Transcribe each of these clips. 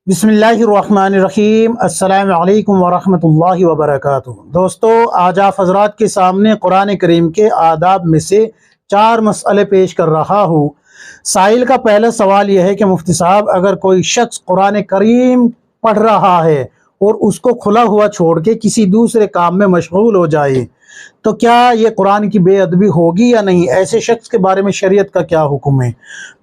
बिस्मिल्लाहिर्रहमानिर्रहीम। अस्सलाम वालेकुम वरहमतुल्लाहि वबरकातुहू। दोस्तों, आज आप हजरात के सामने कुरान करीम के आदाब में से 4 मसले पेश कर रहा हूँ। साइल का पहला सवाल यह है कि मुफ्ती साहब, अगर कोई शख्स कुरान करीम पढ़ रहा है और उसको खुला हुआ छोड़ के किसी दूसरे काम में मशगूल हो जाए तो क्या ये कुरान की बेअदबी होगी या नहीं? ऐसे शख्स के बारे में शरीयत का क्या हुक्म है?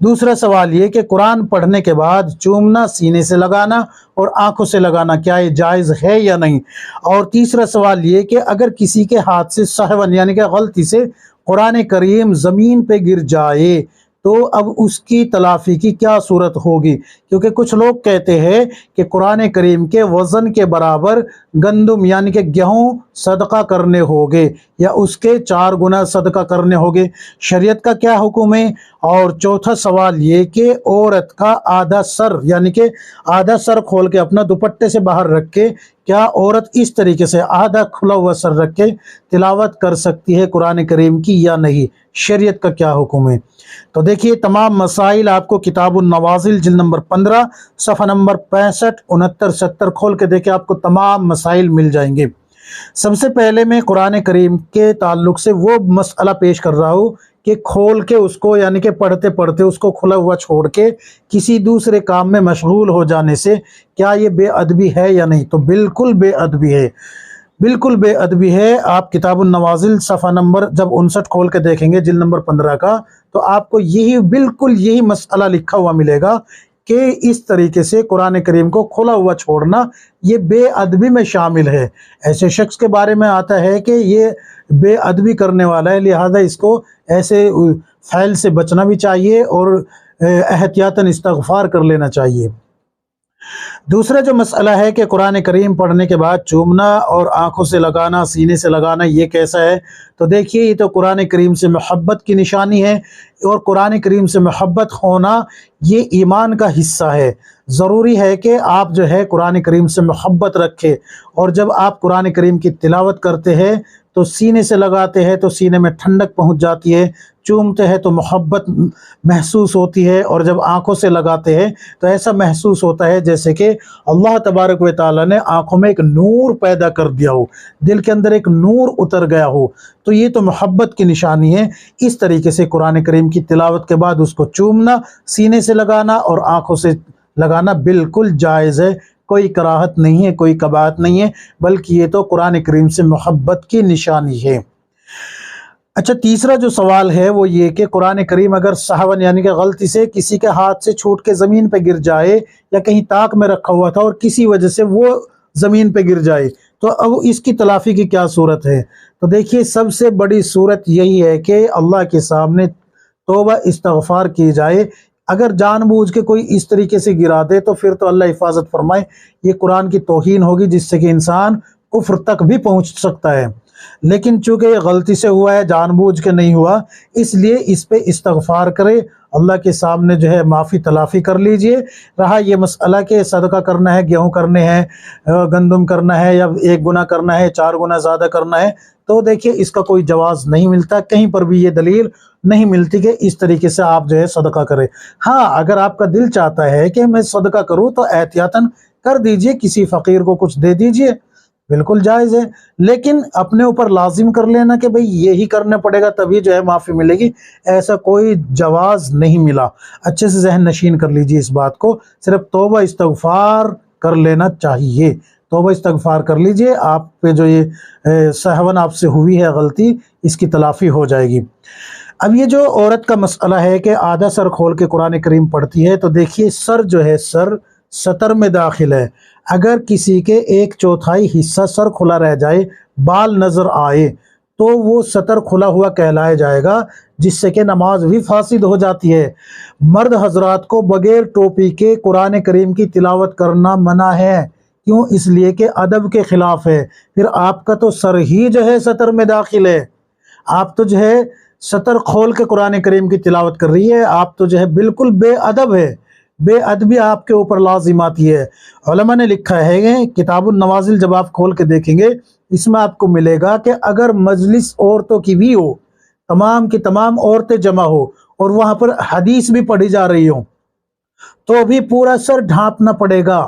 दूसरा सवाल ये कि कुरान पढ़ने के बाद चूमना, सीने से लगाना और आंखों से लगाना, क्या ये जायज़ है या नहीं? और तीसरा सवाल ये कि अगर किसी के हाथ से सहवन यानी कि गलती से कुरान करीम ज़मीन पे गिर जाए तो अब उसकी तलाफ़ी की क्या सूरत होगी? क्योंकि कुछ लोग कहते हैं कि कुरान करीम के वज़न के बराबर गंदम यानी कि गेहूँ सदका करने होंगे या उसके 4 गुना सदका करने होंगे। शरीयत का क्या हुक्म है? और चौथा सवाल ये कि औरत का आधा सर यानी कि आधा सर खोल के अपना दुपट्टे से बाहर रख के क्या औरत इस तरीके से आधा खुला हुआ सर रख के तिलावत कर सकती है कुरान करीम की या नहीं? शरीयत का क्या हुक्म है? तो देखिए, तमाम मसाइल आपको किताबुन नवाजिल जिल्द नंबर 15 सफ़ा नंबर 65, 69, 70 खोल के देखिए, आपको तमाम मसाइल मिल जाएंगे। सबसे पहले मैं कुरान करीम के ताल्लुक से वो मसला पेश कर रहा हूँ कि खोल के उसको यानी कि पढ़ते पढ़ते उसको खुला हुआ छोड़ के किसी दूसरे काम में मशगूल हो जाने से क्या ये बेअदबी है या नहीं? तो बिल्कुल बेअदबी है, बिल्कुल बेअदबी है। आप किताबुन नवाजिल सफ़ा नंबर जब 59 खोल के देखेंगे जिल्द नंबर 15 का, तो आपको बिल्कुल यही मसला लिखा हुआ मिलेगा कि इस तरीके से कुरान करीम को खुला हुआ छोड़ना ये बेअदबी में शामिल है। ऐसे शख्स के बारे में आता है कि ये बेअदबी करने वाला है, लिहाजा इसको ऐसे फ़ैल से बचना भी चाहिए और एहतियातन इस्तग़फ़ार कर लेना चाहिए। दूसरा जो मसला है कि कुरान करीम पढ़ने के बाद चूमना और आंखों से लगाना, सीने से लगाना, ये कैसा है? तो देखिए, ये तो कुरान करीम से मोहब्बत की निशानी है और कुरान करीम से मोहब्बत होना ये ईमान का हिस्सा है। ज़रूरी है कि आप जो है कुरान करीम से मोहब्बत रखें और जब आप कुरान करीम की तिलावत करते हैं तो सीने से लगाते हैं तो सीने में ठंडक पहुंच जाती है, चूमते हैं तो मोहब्बत महसूस होती है और जब आंखों से लगाते हैं तो ऐसा महसूस होता है जैसे कि अल्लाह तबारक व तआला ने आंखों में एक नूर पैदा कर दिया हो, दिल के अंदर एक नूर उतर गया हो। तो ये तो मोहब्बत की निशानी है। इस तरीके से कुरान करीम की तिलावत के बाद उसको चूमना, सीने से लगाना और आंखों से लगाना बिल्कुल जायज़ है, कोई कराहत नहीं है, कोई कबाहत नहीं है, बल्कि ये तो कुरान करीम से मोहब्बत की निशानी है। अच्छा, तीसरा जो सवाल है वो ये कि कुरान करीम अगर सहवन यानी कि गलती से किसी के हाथ से छूट के ज़मीन पे गिर जाए या कहीं ताक में रखा हुआ था और किसी वजह से वो ज़मीन पे गिर जाए तो अब इसकी तलाफ़ी की क्या सूरत है? तो देखिए, सबसे बड़ी सूरत यही है कि अल्लाह के सामने तौबा इस्तग़फ़ार की जाए। अगर जानबूझ के कोई इस तरीके से गिरा दे तो फिर तो अल्लाह हिफाजत फरमाए, ये कुरान की तौहीन होगी जिससे कि इंसान कुफ्र तक भी पहुंच सकता है। लेकिन चूंकि ये गलती से हुआ है, जानबूझ के नहीं हुआ, इसलिए इस पे इस्तग़फ़ार करें, अल्लाह के सामने जो है माफ़ी तलाफ़ी कर लीजिए। रहा ये मसला कि सदका करना है, गेहूँ करने हैं, गंदम करना है या 1 गुना करना है, 4 गुना ज़्यादा करना है, तो देखिए इसका कोई जवाज़ नहीं मिलता, कहीं पर भी ये दलील नहीं मिलती कि इस तरीके से आप जो है सदका करें। हाँ, अगर आपका दिल चाहता है कि मैं सदका करूँ तो एहतियातन कर दीजिए, किसी फ़कीर को कुछ दे दीजिए, बिल्कुल जायज़ है। लेकिन अपने ऊपर लाजिम कर लेना कि भाई यही करना पड़ेगा तभी जो है माफ़ी मिलेगी, ऐसा कोई जवाज़ नहीं मिला। अच्छे से ज़हन नशीन कर लीजिए इस बात को, सिर्फ तौबा इस्तग़फ़ार कर लेना चाहिए। तौबा इस्तग़फ़ार कर लीजिए, आप पे जो ये सहवन आपसे हुई है गलती, इसकी तलाफ़ी हो जाएगी। अब ये जो औरत का मसला है कि आधा सर खोल के कुरान करीम पढ़ती है, तो देखिए, सर जो है सर सतर में दाखिल है। अगर किसी के 1/4 हिस्सा सर खुला रह जाए, बाल नज़र आए, तो वो सतर खुला हुआ कहलाया जाएगा, जिससे कि नमाज भी फासिद हो जाती है। मर्द हजरात को बगैर टोपी के कुरान करीम की तिलावत करना मना है। क्यों? इसलिए कि अदब के ख़िलाफ़ है। फिर आपका तो सर ही जो है सतर में दाखिल है, आप तो जो है सतर खोल के कुरान करीम की तिलावत कर रही है, आप तो जो है बिल्कुल बेअदब है, बेअदबी आपके ऊपर लाजिम आती है। उलमा ने लिखा है, किताबुन नवाजिल जब आप खोल के देखेंगे इसमें आपको मिलेगा कि अगर मजलिस औरतों की भी हो, तमाम की तमाम औरतें जमा हो और वहाँ पर हदीस भी पढ़ी जा रही हो, तो भी पूरा सर ढांपना पड़ेगा।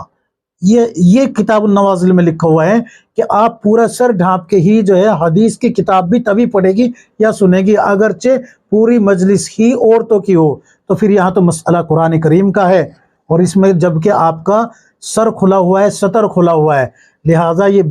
ये किताब नवाजिल में लिखा हुआ है कि आप पूरा सर ढांप के ही जो है हदीस की किताब भी तभी पढ़ेगी या सुनेगी, अगरचे पूरी मजलिस ही औरतों की हो। तो फिर यहाँ तो मसला कुरान करीम का है, और इसमें जबकि आपका सर खुला हुआ है, सतर खुला हुआ है, लिहाजा ये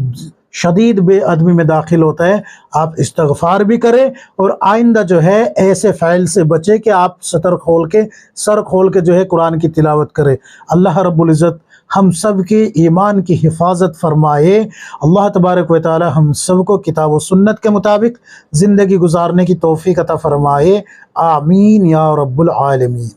शदीद बेअदबी में दाखिल होता है। आप इस्तगफार भी करें और आइंदा जो है ऐसे फ़ैल से बचे कि आप सतर खोल के, सर खोल के जो है कुरान की तिलावत करें। अल्लाह रब्बुल इज़्ज़त हम सब की ईमान की हिफाजत फरमाए। अल्लाह तबारक व तआला हम सब को किताब व सुन्नत के मुताबिक ज़िंदगी गुजारने की तौफीक अता फरमाए। आमीन या रब्बुल आलमीन।